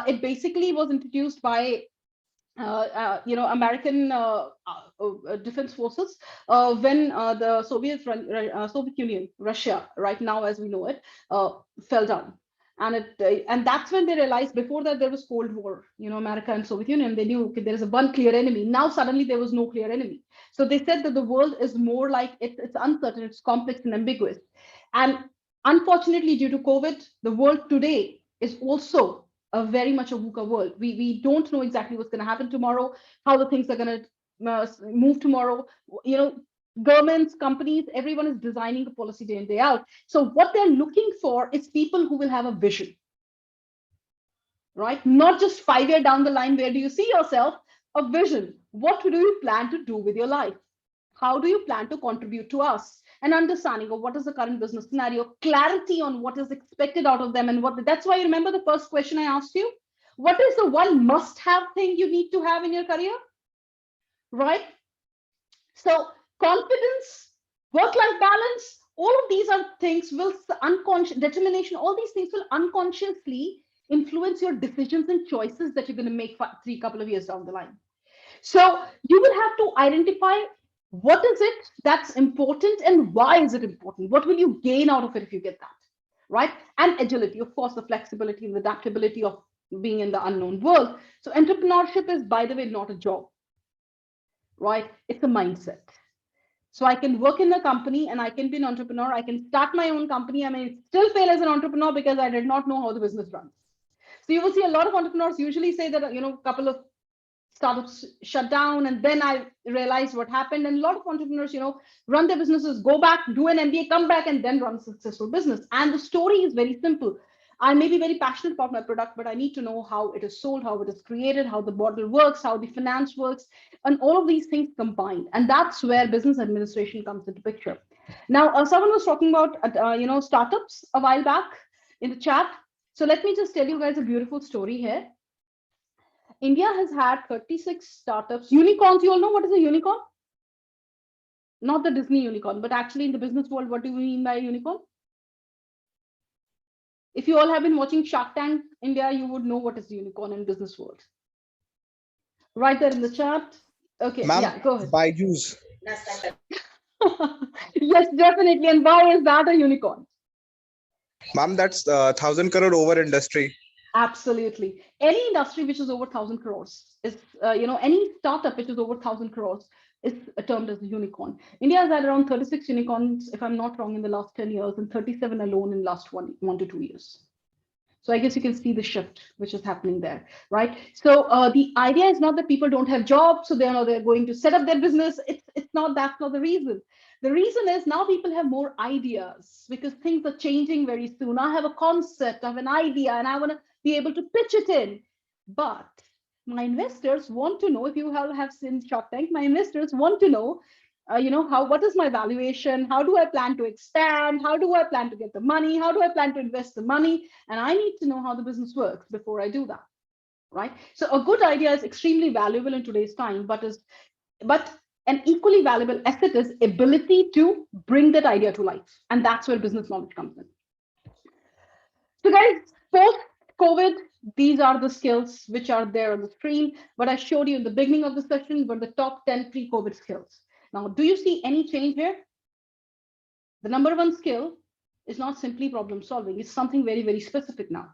It basically was introduced by American defense forces when the Soviet Union, Russia, right now as we know it, fell down. And that's when they realized, before that there was Cold War, America and Soviet Union, they knew, okay, there is a one clear enemy. Now suddenly there was no clear enemy. So they said that the world is more like, it's uncertain, it's complex and ambiguous. And unfortunately, due to COVID, the world today is also very much a VUCA world. We don't know exactly what's going to happen tomorrow, how the things are going to move tomorrow. Governments, companies, everyone is designing a policy day in, day out. So what they're looking for is people who will have a vision, right? Not just 5 years down the line, where do you see yourself? A vision. What do you plan to do with your life? How do you plan to contribute to us? An understanding of what is the current business scenario, clarity on what is expected out of them, and that's why you remember the first question I asked you. What is the one must-have thing you need to have in your career? Right? So confidence, work-life balance, All of these are things will unconscious determination, all these things will unconsciously influence your decisions and choices that you're going to make for couple of years down the line. So you will have to identify what is it that's important and why is it important? What will you gain out of it if you get that? Right? And agility, of course, the flexibility and the adaptability of being in the unknown world. So entrepreneurship is, by the way, not a job, right? It's a mindset. So I can work in a company and I can be an entrepreneur. I can start my own company. I may still fail as an entrepreneur because I did not know how the business runs. So you will see a lot of entrepreneurs usually say that, a couple of startups shut down and then I realized what happened. And a lot of entrepreneurs, run their businesses, go back, do an MBA, come back and then run a successful business. And the story is very simple. I may be very passionate about my product, but I need to know how it is sold, how it is created, how the model works, how the finance works, and all of these things combined. And that's where business administration comes into picture. Now, someone was talking about, startups a while back in the chat. So let me just tell you guys a beautiful story here. India has had 36 startups. Unicorns, you all know what is a unicorn? Not the Disney unicorn, but actually in the business world, what do we mean by a unicorn? If you all have been watching Shark Tank India, you would know what is the unicorn in business world. Right there in the chat. Okay, yeah, go ahead. By use. Yes, definitely. And why is that a unicorn? Ma'am, that's 1,000 crore over industry. Absolutely. Any industry which is over 1,000 crores is, any startup which is over 1,000 crores is termed as a unicorn. India has had around 36 unicorns, if I'm not wrong, in the last 10 years, and 37 alone in the last one to 2 years. So I guess you can see the shift which is happening there, right? So the idea is not that people don't have jobs, so they're going to set up their business. It's not, that's not the reason. The reason is now people have more ideas because things are changing very soon. I have a concept, I have an idea, and I want to be able to pitch it in. But my investors want to know, if you have seen Shark Tank, my investors want to know, what is my valuation? How do I plan to expand? How do I plan to get the money? How do I plan to invest the money? And I need to know how the business works before I do that, right? So a good idea is extremely valuable in today's time, but an equally valuable asset is ability to bring that idea to life. And that's where business knowledge comes in. So guys, post-COVID, these are the skills which are there on the screen. What I showed you in the beginning of the session were the top 10 pre-COVID skills. Now, do you see any change here? The number one skill is not simply problem solving. It's something very, very specific now.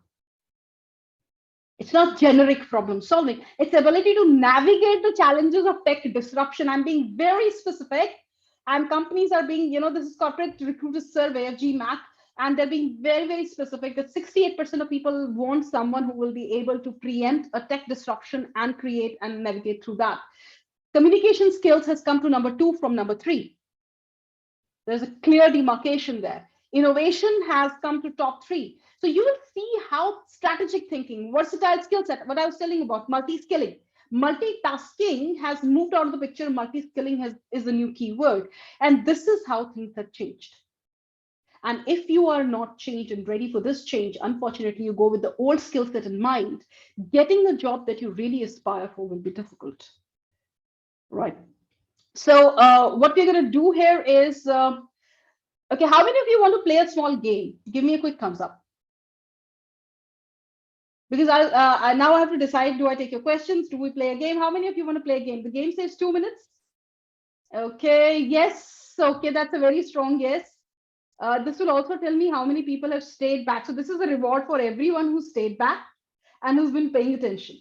It's not generic problem solving. It's ability to navigate the challenges of tech disruption. I'm being very specific. And companies are being, this is corporate recruiters survey of GMAT, and they're being very, very specific that 68% of people want someone who will be able to preempt a tech disruption and create and navigate through that. Communication skills has come to number 2 from number 3. There's a clear demarcation there. Innovation has come to top 3. So you will see how strategic thinking, versatile skill set, what I was telling about, multi-skilling. Multitasking has moved out of the picture. Multi-skilling is a new keyword. And this is how things have changed. And if you are not changed and ready for this change, unfortunately, you go with the old skill set in mind, getting the job that you really aspire for will be difficult. Right. So what we're going to do here is, okay, how many of you want to play a small game? Give me a quick thumbs up. Because I now have to decide, do I take your questions? Do we play a game? How many of you want to play a game? The game says 2 minutes. Okay, yes. Okay, that's a very strong yes. This will also tell me how many people have stayed back. So this is a reward for everyone who stayed back and who's been paying attention,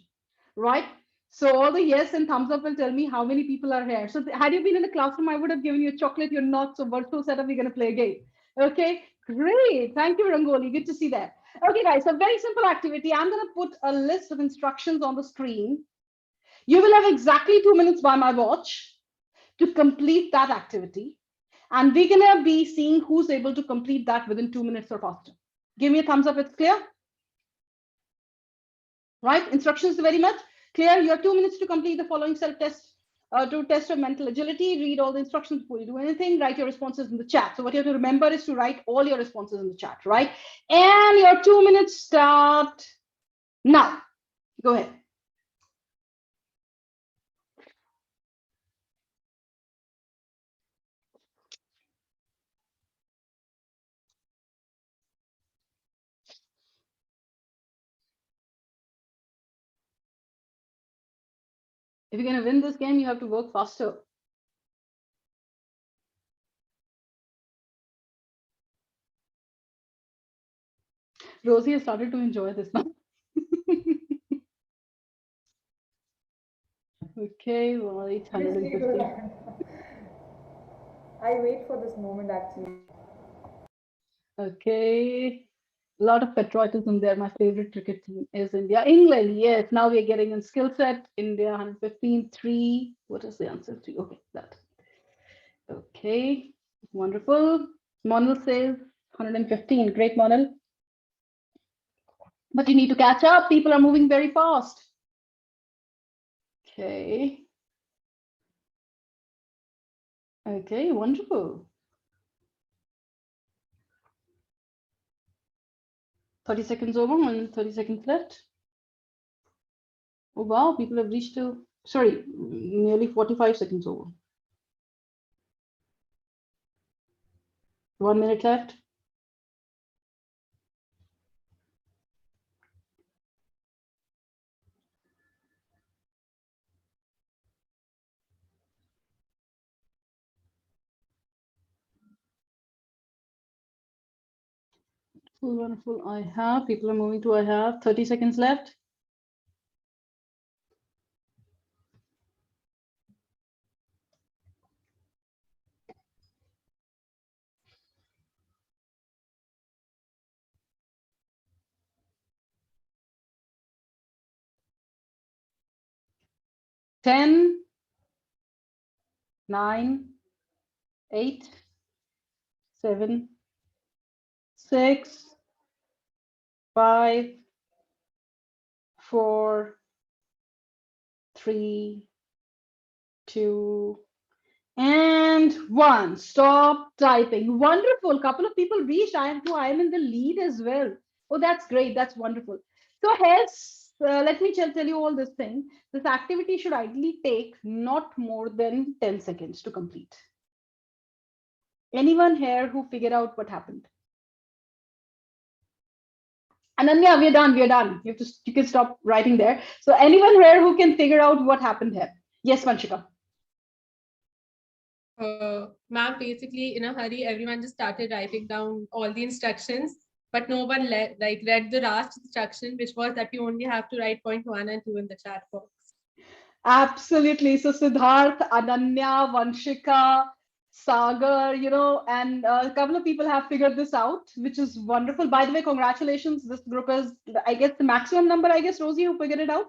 right? So all the yes and thumbs up will tell me how many people are here. So had you been in the classroom, I would have given you a chocolate. You're not. So virtual setup, we're going to play a game. Okay, great. Thank you, Rangoli. Good to see that. Okay, guys, so very simple activity. I'm going to put a list of instructions on the screen. You will have exactly 2 minutes by my watch to complete that activity. And we're going to be seeing who's able to complete that within 2 minutes or faster. Give me a thumbs up. It's clear. Right? Instructions very much clear. You have 2 minutes to complete the following self-test to test your mental agility. Read all the instructions before you do anything. Write your responses in the chat. So what you have to remember is to write all your responses in the chat, right? And your 2 minutes start now. Go ahead. If you're going to win this game, you have to work faster. Rosie has started to enjoy this now. Okay, well, 850. I wait for this moment actually. Okay, a lot of patriotism there. My favorite cricket team is India. England, yes. Now we're getting in skill set. India 115, 3. What is the answer? 3. Okay, that. Okay, wonderful. Monal says 115. Great, Monal. But you need to catch up. People are moving very fast. Okay. Okay, wonderful. 30 seconds over and 30 seconds left. Oh, wow, people have reached to, sorry, nearly 45 seconds over. 1 minute left. Wonderful. I have. People are moving to I have. 30 seconds left. Ten, 9, 8, 7, 6, 5, 4, 3, 2, and 1. Stop typing. Wonderful. Couple of people reached. I am in the lead as well. Oh, that's great. That's wonderful. So here's, let me tell you all this thing. This activity should ideally take not more than 10 seconds to complete. Anyone here who figured out what happened? Ananya, we're done. We're done. You can stop writing there. So anyone here who can figure out what happened here? Yes, Vanshika. Ma'am, basically in a hurry, everyone just started writing down all the instructions, but no one read the last instruction, which was that you only have to write point 1 and 2 in the chat box. Absolutely. So Siddharth, Ananya, Vanshika, Sagar, and a couple of people have figured this out, which is wonderful. By the way, congratulations. This group is, I guess, the maximum number, I guess, Rosie, who figured it out.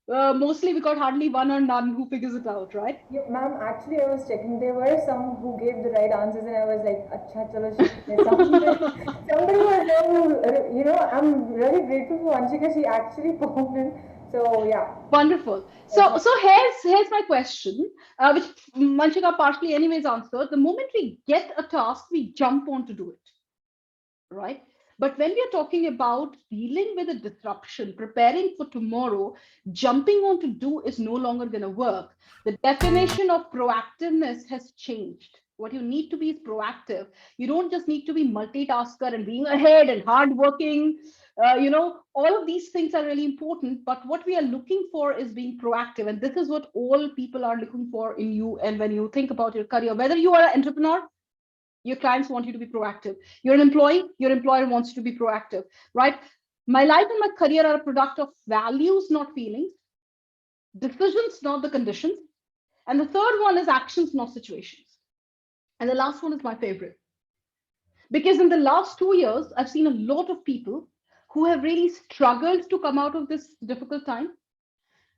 Mostly we got hardly one or none who figures it out, right? Yeah, ma'am, actually I was checking. There were some who gave the right answers and I was like, acha, chalo, somebody was there who, I'm really grateful for Anshika. She actually performed in. So yeah. Wonderful. So here's my question, which Vanshika partially anyways answered. The moment we get a task, we jump on to do it, right? But when we are talking about dealing with a disruption, preparing for tomorrow, jumping on to do is no longer going to work. The definition of proactiveness has changed. What you need to be is proactive. You don't just need to be multitasker and being ahead and hardworking. All of these things are really important. But what we are looking for is being proactive. And this is what all people are looking for in you. And when you think about your career, whether you are an entrepreneur, your clients want you to be proactive. You're an employee, your employer wants you to be proactive, right? My life and my career are a product of values, not feelings, decisions, not the conditions. And the third one is actions, not situations. And the last one is my favorite. Because in the last 2 years, I've seen a lot of people who have really struggled to come out of this difficult time.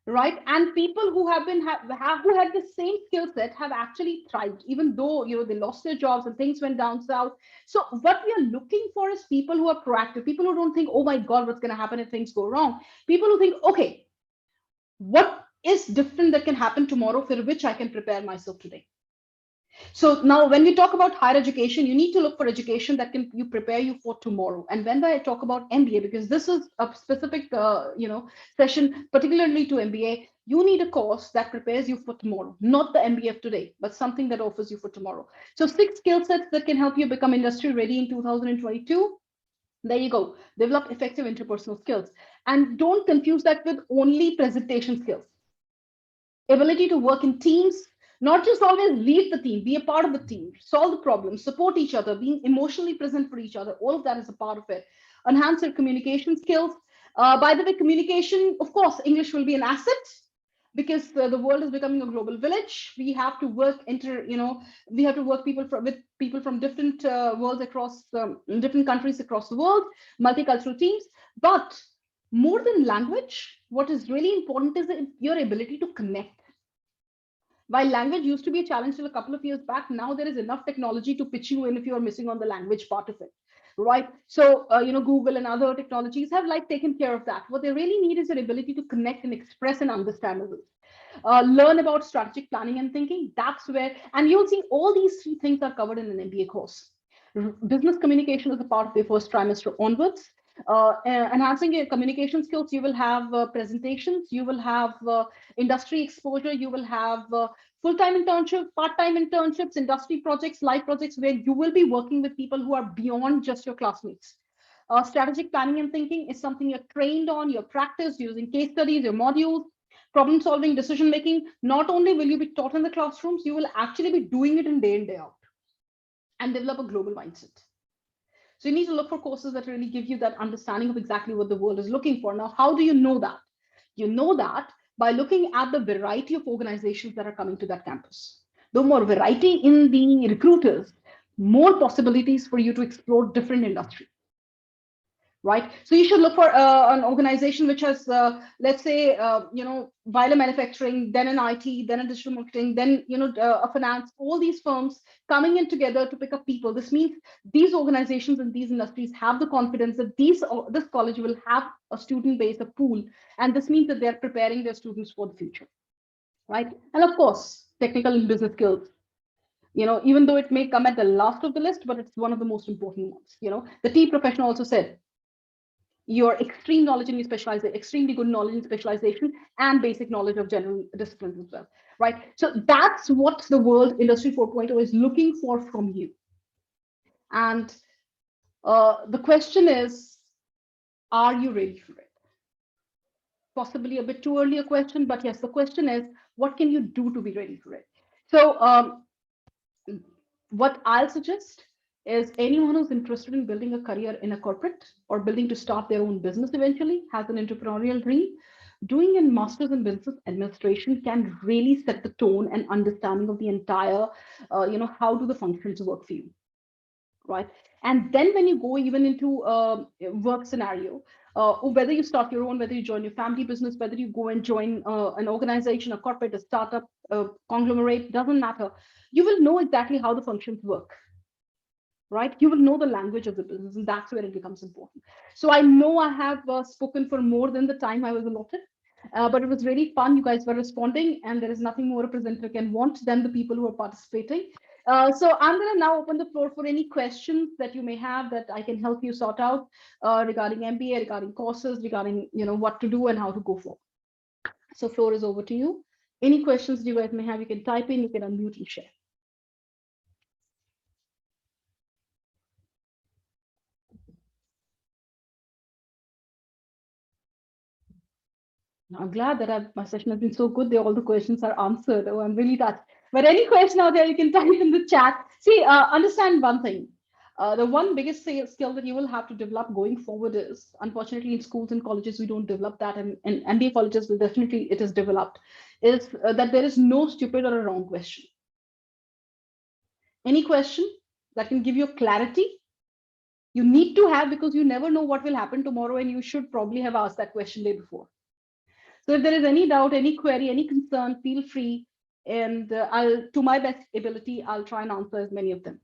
Right, and people who have who had the same skill set have actually thrived, even though they lost their jobs and things went down south. So what we are looking for is people who are proactive, people who don't think, oh my God, what's going to happen if things go wrong? People who think, okay, what is different that can happen tomorrow for which I can prepare myself today? So now when we talk about higher education, you need to look for education that can prepare you for tomorrow. And when I talk about MBA, because this is a specific session particularly to MBA, you need a course that prepares you for tomorrow, not the MBA of today, but something that offers you for tomorrow. So 6 skill sets that can help you become industry ready in 2022. There you go. Develop effective interpersonal skills. And don't confuse that with only presentation skills. ability to work in teams, not just always lead the team, be a part of the team, solve the problems, support each other, being emotionally present for each other. All of that is a part of it. Enhance your communication skills. By the way, communication, of course, English will be an asset because the world is becoming a global village. We have to work we have to work with people from different worlds across different countries across the world, multicultural teams. But more than language, what is really important is your ability to connect. While language used to be a challenge till a couple of years back, now there is enough technology to pitch you in if you are missing on the language part of it, right? So, Google and other technologies have like taken care of that. What they really need is your ability to connect and express and understand others. Learn about strategic planning and thinking. That's where, and you'll see all these three things are covered in an MBA course. Business communication is a part of your first trimester onwards. Enhancing your communication skills, you will have presentations, you will have industry exposure, you will have full-time internships, part-time internships, industry projects, live projects, where you will be working with people who are beyond just your classmates. Strategic planning and thinking is something you're trained on, you're practiced using case studies, your modules. Problem solving, decision making, not only will you be taught in the classrooms, you will actually be doing it in day out and develop a global mindset. So you need to look for courses that really give you that understanding of exactly what the world is looking for. Now, how do you know that? You know that by looking at the variety of organizations that are coming to that campus. The more variety in the recruiters, more possibilities for you to explore different industries. Right, so you should look for an organization which has, let's say, biomanufacturing, then an IT, then a digital marketing, then a finance. All these firms coming in together to pick up people. This means these organizations and these industries have the confidence that this college will have a student base, a pool, and this means that they're preparing their students for the future, right? And of course, technical and business skills. Even though it may come at the last of the list, but it's one of the most important ones. The T professional also said, your extreme knowledge in your specialization, extremely good knowledge in specialization, and basic knowledge of general disciplines as well, right? So that's what the world Industry 4.0 is looking for from you. And the question is, are you ready for it? Possibly a bit too early a question, but yes, the question is, what can you do to be ready for it? So what I'll suggest is anyone who's interested in building a career in a corporate or building to start their own business eventually, has an entrepreneurial dream, doing a master's in business administration can really set the tone and understanding of the entire, how do the functions work for you, right? And then when you go even into work scenario, whether you start your own, whether you join your family business, whether you go and join an organization, a corporate, a startup, a conglomerate, doesn't matter. You will know exactly how the functions work, right? You will know the language of the business, and that's where it becomes important. So I know I have spoken for more than the time I was allotted, but it was really fun. You guys were responding, and there is nothing more a presenter can want than the people who are participating. So I'm going to now open the floor for any questions that you may have that I can help you sort out regarding MBA, regarding courses, regarding what to do and how to go forward. So floor is over to you. Any questions you guys may have, you can type in, you can unmute and share. I'm glad that my session has been so good. All the questions are answered. Oh, I'm really touched. But any question out there, you can type in the chat. See, understand one thing. The one biggest skill that you will have to develop going forward is, unfortunately, in schools and colleges, we don't develop that. And MBA colleges will definitely, it is developed, is that there is no stupid or a wrong question. Any question that can give you clarity, you need to have, because you never know what will happen tomorrow, and you should probably have asked that question day before. So if there is any doubt, any query, any concern, feel free, and to my best ability, I'll try and answer as many of them.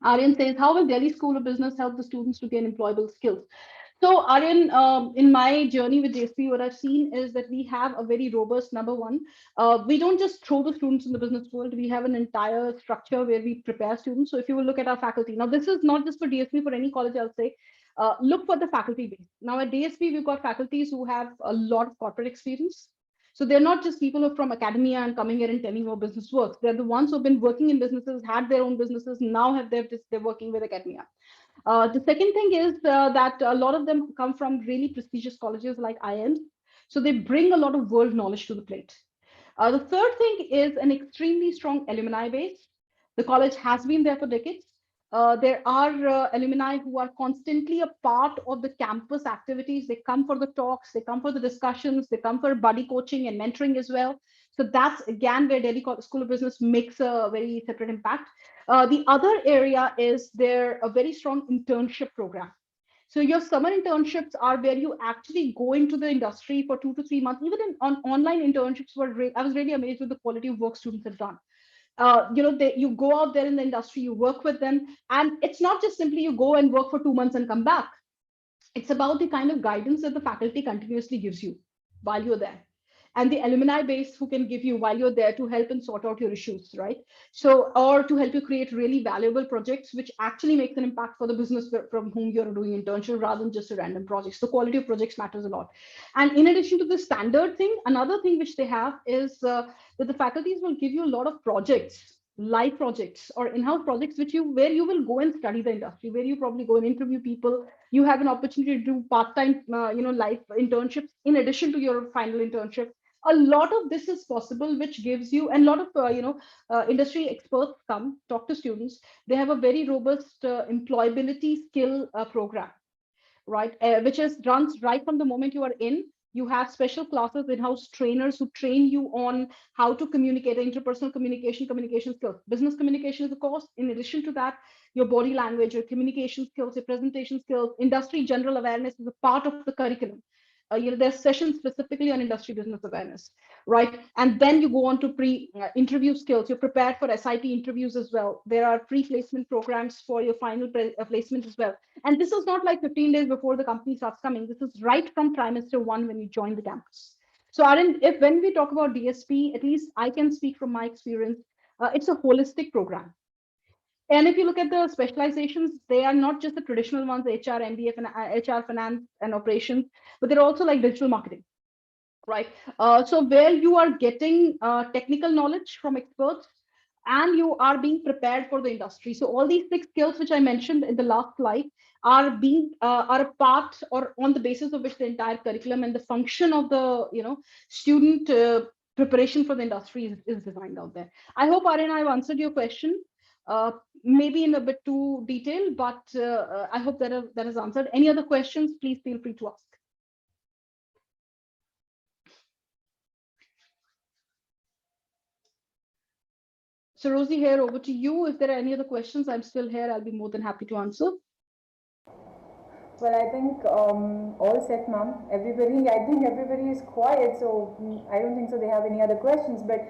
Aryan says, how will Delhi School of Business help the students to gain employable skills? So Aryan, in my journey with DSP, what I've seen is that we have a very robust, number one, we don't just throw the students in the business world, we have an entire structure where we prepare students. So if you will look at our faculty, now this is not just for DSP, for any college, I'll say, look for the faculty base. Now at DSP, we've got faculties who have a lot of corporate experience. So they're not just people who are from academia and coming here and telling how business works. They're the ones who've been working in businesses, had their own businesses, now they're working with academia. The second thing is that a lot of them come from really prestigious colleges like IIMs. So they bring a lot of world knowledge to the plate. The third thing is an extremely strong alumni base. The college has been there for decades. There are alumni who are constantly a part of the campus activities. They come for the talks, they come for the discussions, they come for buddy coaching and mentoring as well. So that's again where Delhi School of Business makes a very separate impact. The other area is there a very strong internship program. So your summer internships are where you actually go into the industry for 2 to 3 months. Even on online internships, I was really amazed with the quality of work students have done. You go out there in the industry, you work with them, and it's not just simply you go and work for 2 months and come back. It's about the kind of guidance that the faculty continuously gives you while you're there, and the alumni base who can give you while you're there to help and sort out your issues, right? So, or to help you create really valuable projects which actually makes an impact for the business from whom you're doing internship, rather than just a random project. So quality of projects matters a lot. And in addition to the standard thing, another thing which they have is that the faculties will give you a lot of projects, live projects or in-house projects where you will go and study the industry, where you probably go and interview people. You have an opportunity to do part-time live internships in addition to your final internship. A lot of this is possible, which gives you, and a lot of industry experts come talk to students. They have a very robust employability skill program, right? Which runs right from the moment you are in. You have special classes, in-house trainers who train you on how to communicate, interpersonal communication skills. Business communication is a course. In addition to that, your body language, your communication skills, your presentation skills, industry general awareness is a part of the curriculum. There's sessions specifically on industry business awareness, right? And then you go on to pre-interview skills. You're prepared for SIT interviews as well. There are pre-placement programs for your final placement as well. And this is not like 15 days before the company starts coming. This is right from trimester 1 when you join the campus. So Arun, when we talk about DSP, at least I can speak from my experience, it's a holistic program. And if you look at the specializations, they are not just the traditional ones, HR, MBA, HR, finance, and operations, but they're also like digital marketing, right? So where you are getting technical knowledge from experts, and you are being prepared for the industry. So all these 6 skills, which I mentioned in the last slide, are a part or on the basis of which the entire curriculum and the function of the student preparation for the industry is designed out there. I hope Aryan, I've answered your question. Maybe in a bit too detailed, but I hope that is answered. Any other questions, please feel free to ask. So Rosie, here over to you. If there are any other questions, I'm still here. I'll be more than happy to answer. Well, I think all set, ma'am. I think everybody is quiet, so I don't think so they have any other questions. But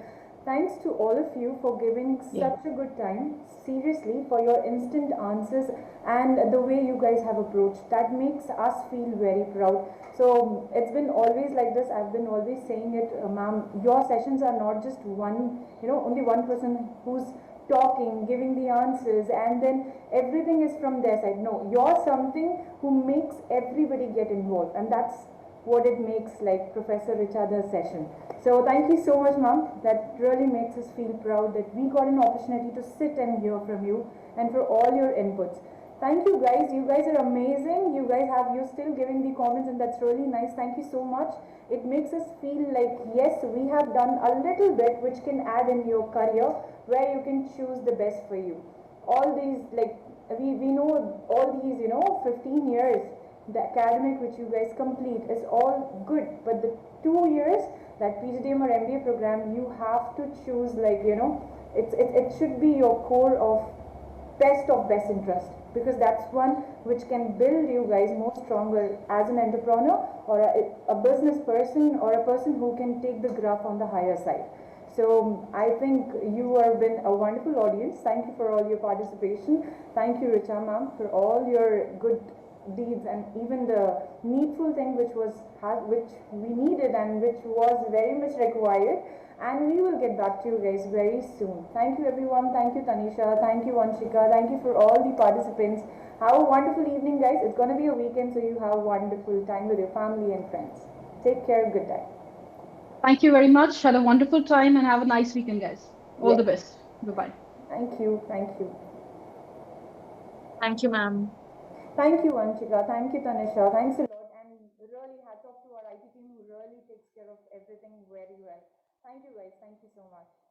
thanks to all of you for giving such a good time, seriously, for your instant answers and the way you guys have approached. That makes us feel very proud. So it's been always like this. I've been always saying it, ma'am, your sessions are not just only one person who's talking, giving the answers, and then everything is from their side. No, you're something who makes everybody get involved, and that's what it makes like Professor Richada's session. So thank you so much, ma'am. That really makes us feel proud that we got an opportunity to sit and hear from you and for all your inputs. Thank you guys. You guys are amazing. You're still giving the comments, and that's really nice. Thank you so much. It makes us feel like, yes, we have done a little bit which can add in your career, where you can choose the best for you. All these, like, we know all these, 15 years, the academic which you guys complete is all good, but the 2 years, that PGDM or MBA program, you have to choose, like, it should be your core of best interest, because that's one which can build you guys more stronger as an entrepreneur or a business person or a person who can take the graph on the higher side. So I think you have been a wonderful audience. Thank you for all your participation. Thank you, Richa ma'am, for all your good deeds and even the needful thing which we needed and which was very much required. And we will get back to you guys very soon. Thank you everyone. Thank you Tanisha. Thank you Vanshika. Thank you for all the participants. Have a wonderful evening, guys. It's going to be a weekend, so you have a wonderful time with your family and friends. Take care. Good day. Thank you very much. Had a wonderful time and have a nice weekend, guys. All the best. Bye-bye. Thank you. Thank you. Thank you, ma'am. Thank you, Vanshika. Thank you, Tanisha. Thanks a lot. And really hats off to our IT team who really takes care of everything very well. Thank you guys. Thank you so much.